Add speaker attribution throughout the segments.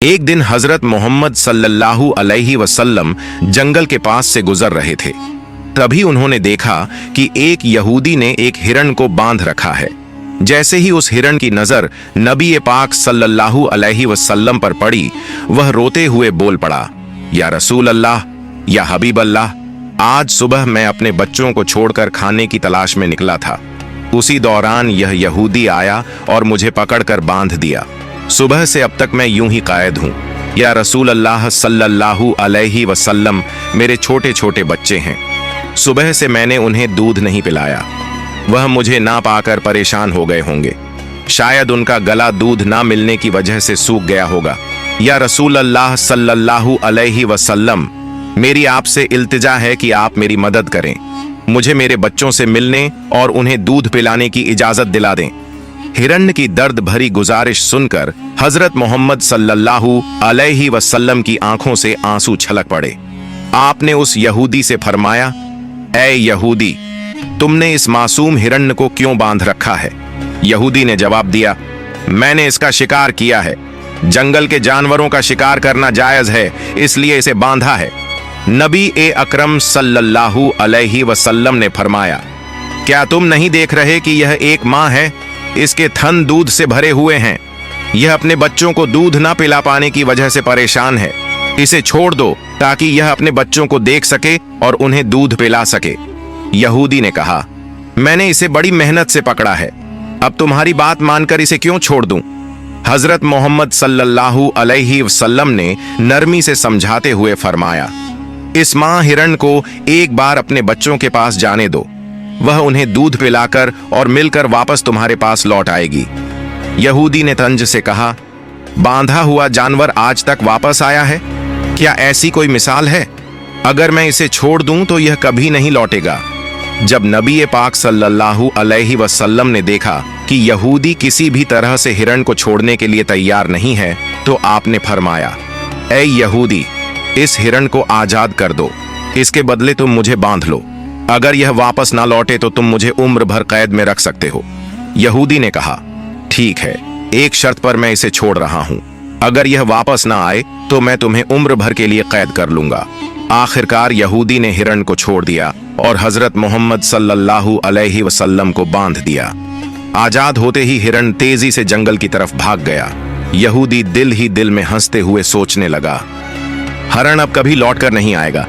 Speaker 1: एक दिन हजरत मोहम्मद सल्लल्लाहु अलैहि वसल्लम जंगल के पास से गुजर रहे थे। तभी उन्होंने देखा कि एक यहूदी ने एक हिरण को बांध रखा है। जैसे ही उस हिरण की नजर नबी पाक सल्लल्लाहु अलैहि वसल्लम पर पड़ी, वह रोते हुए बोल पड़ा, या रसूल अल्लाह, या हबीब अल्लाह, आज सुबह मैं अपने बच्चों को छोड़कर खाने की तलाश में निकला था। उसी दौरान यह यहूदी आया और मुझे पकड़कर बांध दिया। सुबह से अब तक मैं यूं ही कायद हूं। या रसूल अल्लाह सल्लल्लाहु अलैहि वसल्लम, मेरे छोटे छोटे बच्चे हैं। सुबह से मैंने उन्हें दूध नहीं पिलाया। वह मुझे ना पाकर परेशान हो गए होंगे। शायद उनका गला दूध ना मिलने की वजह से सूख गया होगा। या रसूल अल्लाह सल्लल्लाहु अलैहि वसल्लम, मेरी आपसे इल्तिजा है कि आप मेरी मदद करें। मुझे मेरे बच्चों से मिलने और उन्हें दूध पिलाने की इजाजत दिला दें। हिरण्य की दर्द भरी गुजारिश सुनकर हजरत मोहम्मद सल्लल्लाहु अलैहि वसल्लम की आंखों से आंसू छलक पड़े। आपने उस यहूदी से फरमाया, ऐ यहूदी, तुमने इस मासूम हिरण्य को क्यों बांध रखा है? यहूदी ने जवाब दिया, मैंने इसका शिकार किया है। जंगल के जानवरों का शिकार करना जायज है, इसलिए इसे बांधा है। नबी ए अकरम सल्लल्लाहु अलैहि वसल्लम ने फरमाया, क्या तुम नहीं देख रहे कि यह एक माँ है? इसके थन दूध से भरे हुए हैं। यह अपने बच्चों को दूध ना पिला पाने की वजह से परेशान है। इसे छोड़ दो ताकि यह अपने बच्चों को देख सके और उन्हें दूध पिला सके। यहूदी ने कहा, मैंने इसे बड़ी मेहनत से पकड़ा है। अब तुम्हारी बात मानकर इसे क्यों छोड़ दूं? हजरत मोहम्मद सल्लल्लाहु अलैहि वसल्लम ने नरमी से समझाते हुए फरमाया, इस मां हिरण को एक बार अपने बच्चों के पास जाने दो। वह उन्हें दूध पिलाकर और मिलकर वापस तुम्हारे पास लौट आएगी। यहूदी ने तंज से कहा, बांधा हुआ जानवर आज तक वापस आया है? क्या ऐसी कोई मिसाल है? अगर मैं इसे छोड़ दूं तो यह कभी नहीं लौटेगा। जब नबी पाक सल्लल्लाहु अलैहि वसल्लम ने देखा कि यहूदी किसी भी तरह से हिरण को छोड़ने के लिए तैयार नहीं है, तो आपने फरमाया, ऐ यहूदी, इस हिरण को आजाद कर दो। इसके बदले तुम मुझे बांध लो। अगर यह वापस ना लौटे तो तुम मुझे उम्र भर कैद में रख सकते हो। यहूदी ने कहा, ठीक है, एक शर्त पर मैं इसे छोड़ रहा हूं। अगर यह वापस ना आए तो मैं तुम्हें उम्र भर के लिए कैद कर लूंगा। आखिरकार यहूदी ने हिरण को छोड़ दिया और हजरत मोहम्मद सल्लल्लाहु अलैहि वसल्लम को बांध दिया। आजाद होते ही हिरण तेजी से जंगल की तरफ भाग गया। यहूदी दिल ही दिल में हंसते हुए सोचने लगा, हिरण अब कभी लौट कर नहीं आएगा।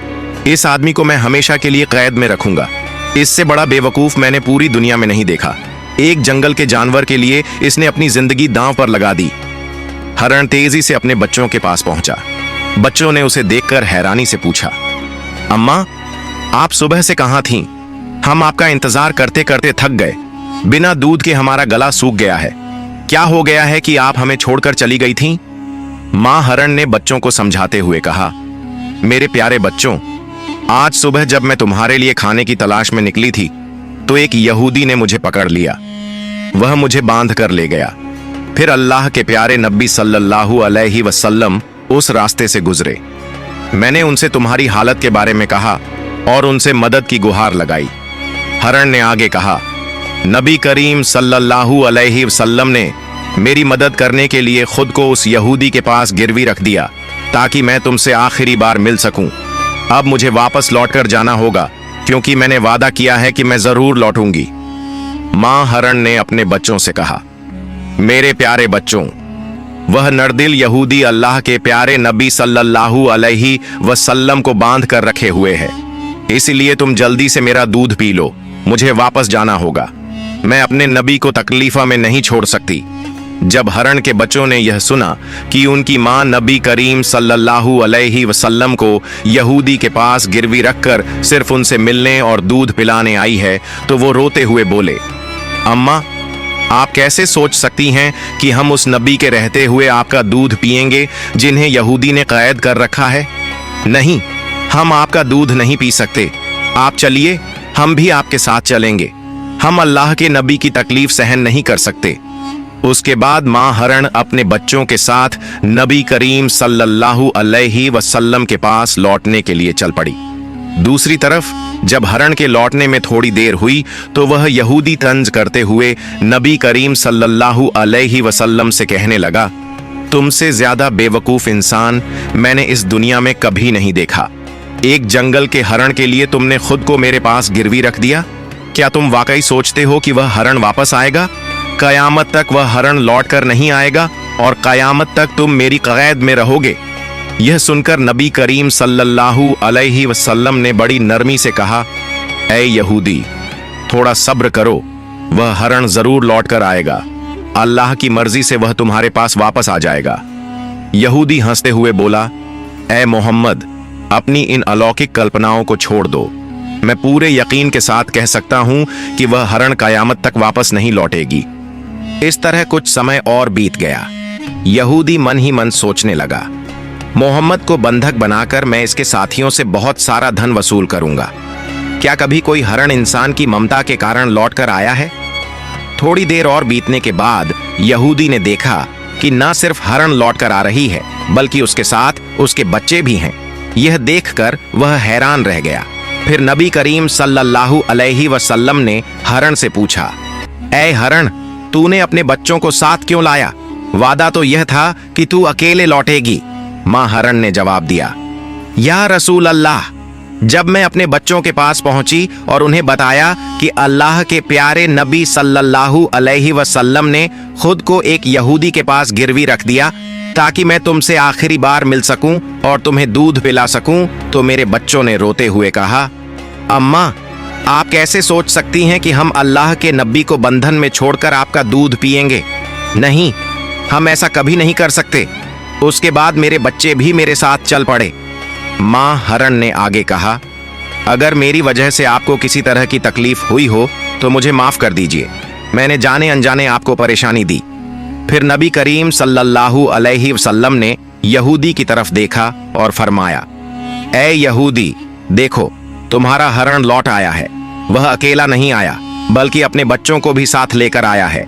Speaker 1: इस आदमी को मैं हमेशा के लिए कैद में रखूंगा। इससे बड़ा बेवकूफ मैंने पूरी दुनिया में नहीं देखा। एक जंगल के जानवर के लिए इसने अपनी जिंदगी दांव पर लगा दी। हिरण तेजी से अपने बच्चों के पास पहुंचा। बच्चों ने उसे देखकर हैरानी से पूछा, अम्मा, आप सुबह से कहां थीं? हम आपका इंतजार करते करते थक गए। बिना दूध के हमारा गला सूख गया है। क्या हो गया है कि आप हमें छोड़कर चली गई थीं? मां हिरण ने बच्चों को समझाते हुए कहा, मेरे प्यारे बच्चों, आज सुबह जब मैं तुम्हारे लिए खाने की तलाश में निकली थी तो एक यहूदी ने मुझे पकड़ लिया। वह मुझे बांध कर ले गया। फिर अल्लाह के प्यारे नबी सल्लल्लाहु अलैहि वसल्लम उस रास्ते से गुजरे। मैंने उनसे तुम्हारी हालत के बारे में कहा और उनसे मदद की गुहार लगाई। हिरण ने आगे कहा, नबी करीम सल्लल्लाहु अलैहि वसल्लम ने मेरी मदद करने के लिए खुद को उस यहूदी के पास गिरवी रख दिया ताकि मैं तुमसे आखिरी बार मिल सकूं। अब मुझे वापस लौटकर जाना होगा क्योंकि मैंने वादा किया है कि मैं जरूर लौटूंगी। मां हिरण ने अपने बच्चों से कहा, मेरे प्यारे बच्चों, वह नरदिल यहूदी अल्लाह के प्यारे नबी सल्लल्लाहु अलैहि वसल्लम को बांध कर रखे हुए है। इसलिए तुम जल्दी से मेरा दूध पी लो। मुझे वापस जाना होगा। मैं अपने नबी को तकलीफा में नहीं छोड़ सकती। जब हिरण के बच्चों ने यह सुना कि उनकी मां नबी करीम सल्लल्लाहु अलैहि वसल्लम को यहूदी के पास गिरवी रखकर सिर्फ उनसे मिलने और दूध पिलाने आई है, तो वो रोते हुए बोले, अम्मा, आप कैसे सोच सकती हैं कि हम उस नबी के रहते हुए आपका दूध पिएंगे जिन्हें यहूदी ने कैद कर रखा है? नहीं, हम आपका दूध नहीं पी सकते। आप चलिए, हम भी आपके साथ चलेंगे। हम अल्लाह के नबी की तकलीफ सहन नहीं कर सकते। उसके बाद मां हिरण अपने बच्चों के साथ नबी करीम सल्लल्लाहु अलैहि वसल्लम के पास लौटने के लिए चल पड़ी। दूसरी तरफ जब हिरण के लौटने में थोड़ी देर हुई तो वह यहूदी तंज करते हुए नबी करीम सल्लल्लाहु अलैहि वसल्लम से कहने लगा, तुमसे ज्यादा बेवकूफ इंसान मैंने इस दुनिया में कभी नहीं देखा। एक जंगल के हरण के लिए तुमने खुद को मेरे पास गिरवी रख दिया। क्या तुम वाकई सोचते हो कि वह हरण वापस आएगा? कयामत तक वह हरण लौट कर नहीं आएगा और कयामत तक तुम मेरी कैद में रहोगे। यह सुनकर नबी करीम सल्लल्लाहु अलैहि वसल्लम ने बड़ी नरमी से कहा, ऐ यहूदी, थोड़ा सब्र करो, वह हरण जरूर लौट कर आएगा। अल्लाह की मर्जी से वह तुम्हारे पास वापस आ जाएगा। यहूदी हंसते हुए बोला, ऐ मोहम्मद, अपनी इन अलौकिक कल्पनाओं को छोड़ दो। मैं पूरे यकीन के साथ कह सकता हूं कि वह हरण कयामत तक वापस नहीं लौटेगी। इस तरह कुछ समय और बीत गया। यहूदी मन ही मन सोचने लगा, मोहम्मद को बंधक बनाकर मैं इसके साथियों से बहुत सारा धन वसूल करूंगा। क्या कभी कोई हरण इंसान की ममता के कारण लौट कर आया है? थोड़ी देर और बीतने के बाद यहूदी ने देखा कि न सिर्फ हरण लौट कर आ रही है, बल्कि उसके साथ उसके बच्चे भी हैं। यह देखकर वह हैरान रह गया। फिर नबी करीम सल्लल्लाहु अलैहि वसल्लम ने हरण से पूछा, ऐ हरण, तूने अपने बच्चों को साथ क्यों लाया? वादा तो यह था कि तू अकेले लौटेगी। मां हरण ने जवाब दिया, या रसूल अल्लाह, जब मैं अपने बच्चों के पास पहुंची और उन्हें बताया कि अल्लाह के प्यारे नबी सल्लल्लाहु अलैहि वसल्लम ने खुद को एक यहूदी के पास गिरवी रख दिया ताकि मैं तुमसे आखिरी बार मिल सकूं और तुम्हें दूध पिला सकूं, तो मेरे बच्चों ने रोते हुए कहा, अम्मा, आप कैसे सोच सकती हैं कि हम अल्लाह के नबी को बंधन में छोड़कर आपका दूध पिएंगे? नहीं, हम ऐसा कभी नहीं कर सकते। उसके बाद मेरे बच्चे भी मेरे साथ चल पड़े। मां हरण ने आगे कहा, अगर मेरी वजह से आपको किसी तरह की तकलीफ हुई हो तो मुझे माफ कर दीजिए। मैंने जाने अनजाने आपको परेशानी दी। फिर नबी करीम सल्लल्लाहु अलैहि वसल्लम ने यहूदी की तरफ देखा और फरमाया, ऐ यहूदी, देखो, तुम्हारा हरण लौट आया है। वह अकेला नहीं आया, बल्कि अपने बच्चों को भी साथ लेकर आया है।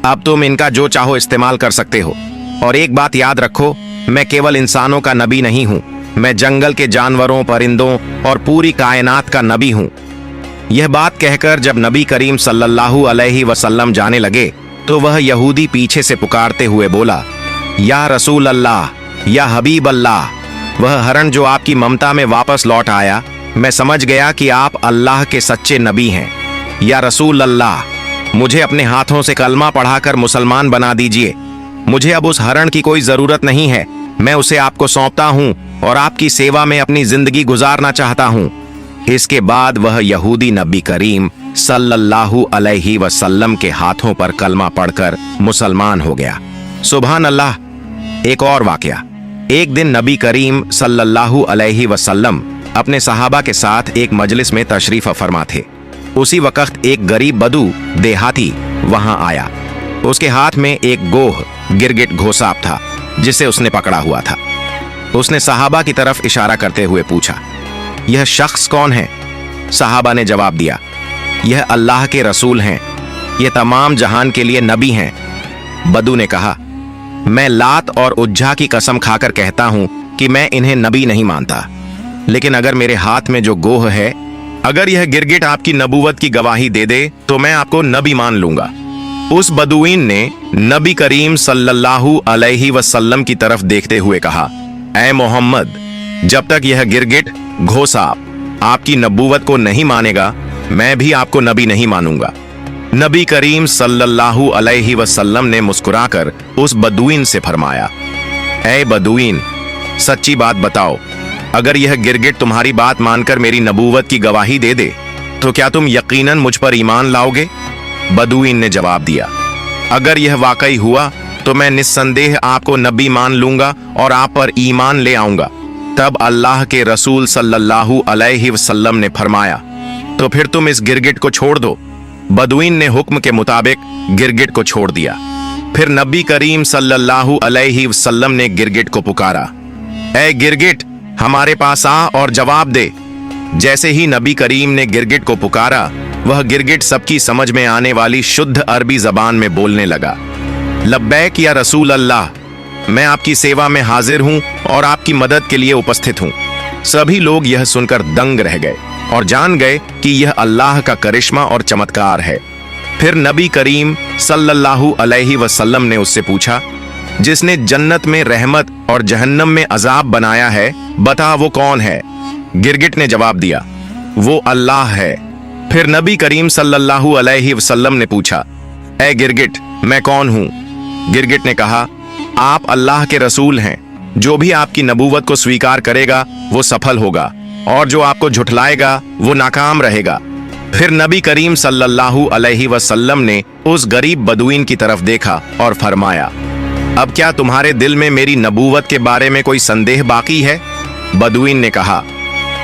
Speaker 1: अब तुम इनका जो चाहो इस्तेमाल कर सकते हो। और एक बात याद रखो, मैं केवल इंसानों का नबी नहीं हूं, मैं जंगल के जानवरों, परिंदों और पूरी कायनात का नबी हूं। यह बात कहकर जब नबी करीम सल्लल्लाहु अलैहि वसल्लम जाने लगे तो वह यहूदी पीछे से पुकारते हुए बोला, या रसूल अल्लाह, या हबीब अल्लाह, वह हरण जो आपकी ममता में वापस लौट आया, मैं समझ गया कि आप अल्लाह के सच्चे नबी हैं। या रसूल अल्लाह, मुझे अपने हाथों से कलमा पढ़ाकर मुसलमान बना दीजिए। मुझे अब उस हरण की कोई जरूरत नहीं है। मैं उसे आपको सौंपता हूं और आपकी सेवा में अपनी जिंदगी गुजारना चाहता हूं। इसके बाद वह यहूदी नबी करीम सल्लल्लाहु अलैहि वसल्लम के हाथों पर कलमा पढ़कर मुसलमान हो गया। सुभान अल्लाह। एक और वाकया। एक दिन नबी करीम सल्लल्लाहु अलैहि वसल्लम अपने सहाबा के साथ एक मजलिस में तशरीफ फरमा थे। उसी वक्त एक गरीब बदू देहाती वहां आया। उसके हाथ में एक गोह गिरगिट घोसाप था जिसे उसने पकड़ा हुआ था। उसने सहाबा की तरफ इशारा करते हुए पूछा, यह शख्स कौन है? सहाबा ने जवाब दिया, यह अल्लाह के रसूल हैं, यह तमाम जहान के लिए नबी हैं। बदू ने कहा, मैं लात और उज्जा की कसम खाकर कहता हूं कि मैं इन्हें नबी नहीं मानता, लेकिन अगर मेरे हाथ में जो गोह है, अगर यह गिरगिट आपकी नबूवत की गवाही दे दे तो मैं आपको नबी मान लूंगा। उस बदुईन ने नबी करीम सल्लल्लाहु अलैहि वसल्लम की तरफ देखते हुए कहा, ऐ मोहम्मद, जब तक यह गिरगिट घोसाप आपकी नबूवत को नहीं मानेगा, मैं भी आपको नबी नहीं मानूंगा। नबी करीम सल्लल्लाहु अलैहि वसल्लम ने मुस्कुराकर उस बदुईन से फरमाया, ऐ बदुईन, सच्ची बात बताओ, अगर यह गिरगिट तुम्हारी बात मानकर मेरी नबूवत की गवाही दे दे तो क्या तुम यकीनन मुझ पर ईमान लाओगे? बदुईन ने जवाब दिया, अगर यह वाकई हुआ तो मैं निस्संदेह आपको नबी मान लूंगा और आप पर ईमान ले आऊंगा। तब अल्लाह के रसूल सल्लल्लाहु अलैहि वसल्लम ने फरमाया, तो फिर तुम इस गिरगिट को छोड़ दो। बदुईन ने हुक्म के मुताबिक गिरगिट को छोड़ दिया। फिर नबी करीम सल्लल्लाहु अलैहि वसल्लम ने गिरगिट को पुकारा, ऐ गिरगिट, हमारे पास आ और जवाब दे। जैसे ही नबी करीम ने गिरगिट को पुकारा, वह गिरगिट सबकी समझ में आने वाली शुद्ध अरबी जबान में बोलने लगा, लब्बैक या रसूल अल्लाह, मैं आपकी सेवा में हाजिर हूं और आपकी मदद के लिए उपस्थित हूं। सभी लोग यह सुनकर दंग रह गए और जान गए कि यह अल्लाह का करिश्मा और चमत्कार है। फिर नबी करीम सल्लल्लाहु अलैहि वसल्लम ने उससे पूछा, जिसने जन्नत में रहमत और जहन्नम में अजाब बनाया है, बता वो कौन है? गिरगिट ने जवाब दिया, वो अल्लाह है। फिर नबी करीम सल्लल्लाहु अलैहि वसल्लम ने पूछा, ए गिरगिट, मैं कौन हूं? गिरगिट ने कहा, आप अल्लाह के रसूल हैं। जो भी आपकी नबूवत को स्वीकार करेगा वो सफल होगा, और जो आपको झुठलाएगा वो नाकाम रहेगा। फिर नबी करीम सल्लल्लाहु अलैहि वसल्लम ने उस गरीब बदुइन की तरफ देखा और फरमाया, अब क्या तुम्हारे दिल में मेरी नबूवत के बारे में कोई संदेह बाकी है? बदुइन ने कहा,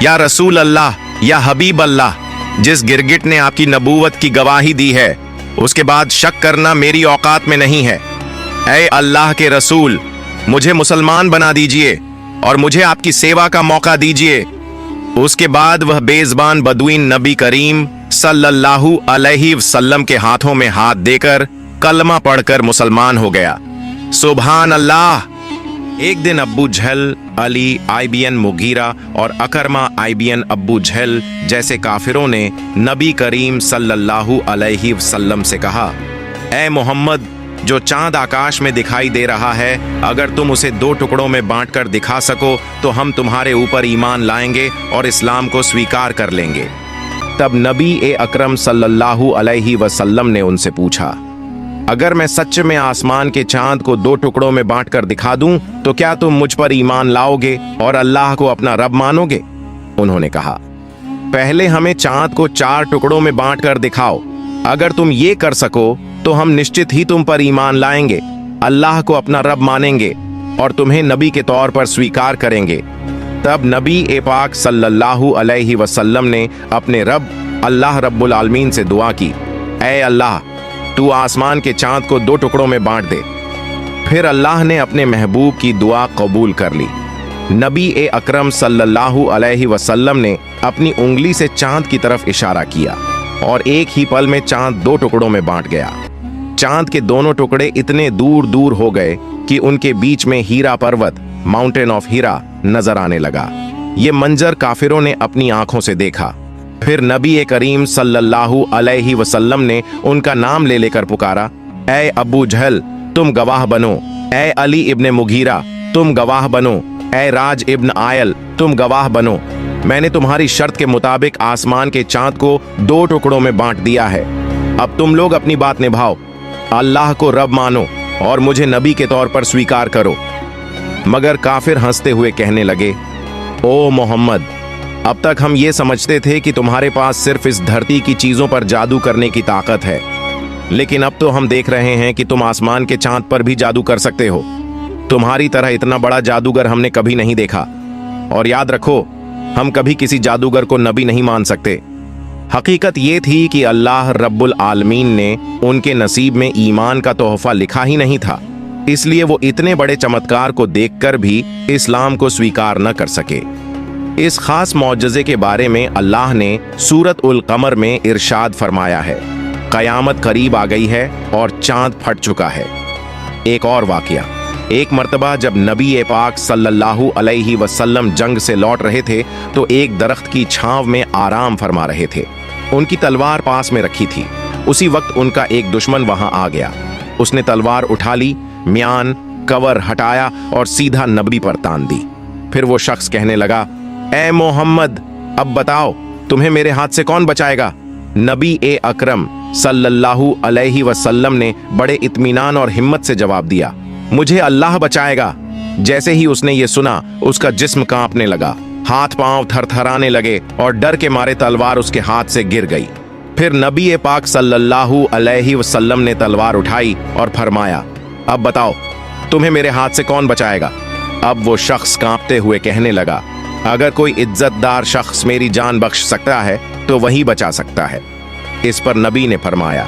Speaker 1: या रसूल अल्लाह, या हबीब अल्लाह, जिस गिरगिट ने आपकी नबूवत की गवाही दी है उसके बाद शक करना मेरी औकात में नहीं है। ऐ अल्लाह के रसूल, मुझे मुसलमान बना दीजिए और मुझे आपकी सेवा का मौका दीजिए। उसके बाद वह बेज़बान बदुइन नबी करीम सल्लल्लाहु अलैहि वसल्लम के हाथों में हाथ देकर कलमा पढ़कर मुसलमान हो गया। सुभान अल्लाह। एक दिन अब्बू जहल, अली आईबीएन मुगीरा और अकरमा आईबीएन अब्बू जहल जैसे काफिरों ने नबी करीम सल्लल्लाहु अलैहि वसल्लम से कहा, ऐ मोहम्मद, जो चांद आकाश में दिखाई दे रहा है, अगर तुम उसे 2 टुकड़ों में बांटकर दिखा सको तो हम तुम्हारे ऊपर ईमान लाएंगे और इस्लाम को स्वीकार कर लेंगे। तब नबी अकरम सल्लल्लाहु अलैहि वसल्लम ने उनसे पूछा, अगर मैं सच में आसमान के चांद को 2 टुकड़ों में बांटकर दिखा दूं तो क्या तुम मुझ पर ईमान लाओगे और अल्लाह को अपना रब मानोगे? उन्होंने कहा, पहले हमें चांद को 4 टुकड़ों में बांटकर दिखाओ। अगर तुम ये कर सको तो हम निश्चित ही तुम पर ईमान लाएंगे, अल्लाह को अपना रब मानेंगे और तुम्हें नबी के तौर पर स्वीकार करेंगे। तब नबी पाक सल्लल्लाहु अलैहि वसल्लम ने अपने रब अल्लाह रब्बुल आलमीन से दुआ की, ऐ अल्लाह, तू आसमान के चांद को 2 टुकड़ों में बांट दे। फिर अल्लाह ने अपने महबूब की दुआ कबूल कर ली। नबी अकरम सल्लल्लाहु अलैहि वसल्लम ने अपनी उंगली से चांद की तरफ इशारा किया और एक ही पल में चांद 2 टुकड़ों में बांट गया। चांद के दोनों टुकड़े इतने दूर दूर हो गए कि उनके बीच में हीरा पर्वत, माउंटेन ऑफ हीरा, नजर आने लगा। ये मंजर काफिरों ने अपनी आंखों से देखा। फिर नबी करीम सल्लल्लाहु अलैहि वसल्लम ने उनका नाम ले लेकर पुकारा, ऐ अबू जहल, तुम गवाह बनो। ऐ अली इब्ने मुगीरा, तुम गवाह बनो। ऐ राज इब्न आयल, तुम गवाह बनो। मैंने तुम्हारी शर्त के मुताबिक आसमान के चांद को 2 टुकड़ों में बांट दिया है। अब तुम लोग अपनी बात निभाओ, अल्लाह को रब मानो और मुझे नबी के तौर पर स्वीकार करो। मगर काफिर हंसते हुए कहने लगे, ओ मोहम्मद, अब तक हम ये समझते थे कि तुम्हारे पास सिर्फ इस धरती की चीजों पर जादू करने की ताकत है, लेकिन अब तो हम देख रहे हैं कि तुम आसमान के चांद पर भी जादू कर सकते हो। तुम्हारी तरह इतना बड़ा जादूगर हमने कभी नहीं देखा। और याद रखो, हम कभी किसी जादूगर को नबी नहीं मान सकते। हकीकत ये थी कि अल्लाह रब्बुल आलमीन ने उनके नसीब में ईमान का तोहफा लिखा ही नहीं था, इसलिए वो इतने बड़े चमत्कार को देखकर भी इस्लाम को स्वीकार न कर सके। इस खास मौजज़े के बारे में अल्लाह ने सूरत उल कमर में इरशाद फरमाया है, कयामत करीब आ गई है और चांद फट चुका है। एक और वाकया, एक मर्तबा जब नबी पाक सल्लल्लाहु अलैहि वसल्लम जंग से लौट रहे थे तो एक दरख्त की छांव में आराम फरमा रहे थे। उनकी तलवार पास में रखी थी। उसी वक्त उनका एक दुश्मन वहां आ गया। उसने तलवार उठा ली, म्यान कवर हटाया और सीधा नबी पर तान दी। फिर वो शख्स कहने लगा, ऐ मोहम्मद, अब बताओ तुम्हें मेरे हाथ से कौन बचाएगा? नबी अकरम सल्लल्लाहु अलैहि वसल्लम ने बड़े इत्मीनान और हिम्मत से जवाब दिया, मुझे अल्लाह बचाएगा। जैसे ही उसने ये सुना, उसका जिस्म कांपने लगा, हाथ पांव थरथराने लगे और डर के मारे तलवार उसके हाथ से गिर गई। फिर नबी पाक सल्लल्लाहु अलैहि वसल्लम ने तलवार उठाई और फरमाया, अब बताओ तुम्हें मेरे हाथ से कौन बचाएगा? अब वो शख्स कांपते हुए कहने लगा, अगर कोई इज्जतदार शख्स मेरी जान बख्श सकता है तो वही बचा सकता है। इस पर नबी ने फरमाया,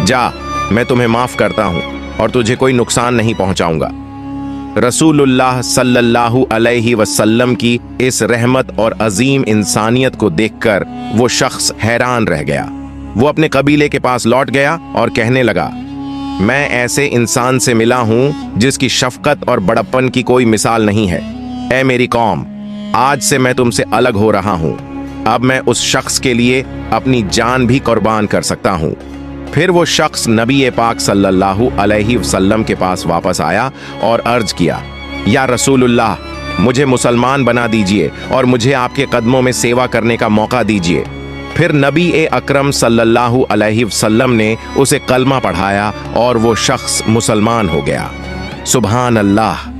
Speaker 1: जा, मैं तुम्हें माफ करता हूं और तुझे कोई नुकसान नहीं पहुंचाऊंगा। रसूलुल्लाह सल्लल्लाहु अलैहि वसल्लम की इस रहमत और अजीम इंसानियत को देखकर वो शख्स हैरान रह गया। वो अपने कबीले के पास लौट गया और कहने लगा, मैं ऐसे इंसान से मिला हूं जिसकी शफकत और बड़प्पन की कोई मिसाल नहीं है। ऐ मेरी कौम, आज से मैं तुमसे अलग हो रहा हूं। अब मैं उस शख्स के लिए अपनी जान भी कुर्बान कर सकता हूं। پھر وہ شخص نبی پاک صلی اللہ علیہ وسلم کے پاس واپس آیا اور عرض کیا، یا رسول اللہ، مجھے مسلمان بنا دیجئے اور مجھے آپ کے قدموں میں سیوا کرنے کا موقع دیجئے۔ پھر نبی اکرم صلی اللہ علیہ وسلم نے اسے کلمہ پڑھایا اور وہ شخص مسلمان ہو گیا۔ سبحان اللہ!